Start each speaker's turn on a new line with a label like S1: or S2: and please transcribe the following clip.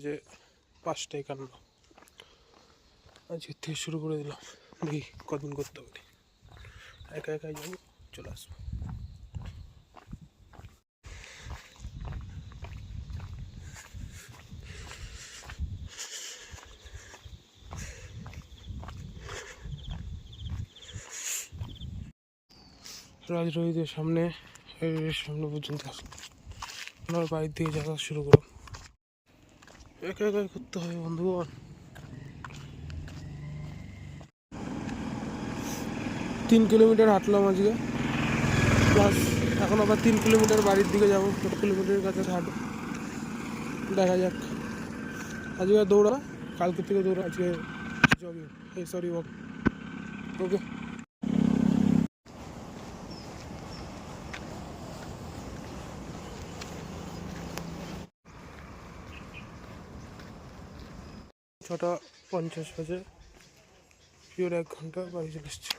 S1: যে 5:51 আজকে থেকে শুরু করে দিলাম। দেখি কদিন করতে পারি। একা একাই যাবো, চলে আসবো। রাজরোহিতের সামনে পর্যন্ত আসবো, আমার বাড়ির দিকে যাওয়া শুরু করো। একা একাই করতে হবে বন্ধুগণ। 3 কিলোমিটার হাঁটলাম আজকে, প্লাস এখন আবার 3 কিলোমিটার বাড়ির দিকে যাবো। 4 কিলোমিটারের কাছে হাঁটো, দেখা যাক। আজকে দৌড়া, কালকে থেকে দৌড়া, আজকে জগিং, সরি ওয়াক। ওকে, 6:50 বাজে, পিওর 1 ঘন্টা বাড়ি চলে এসছি।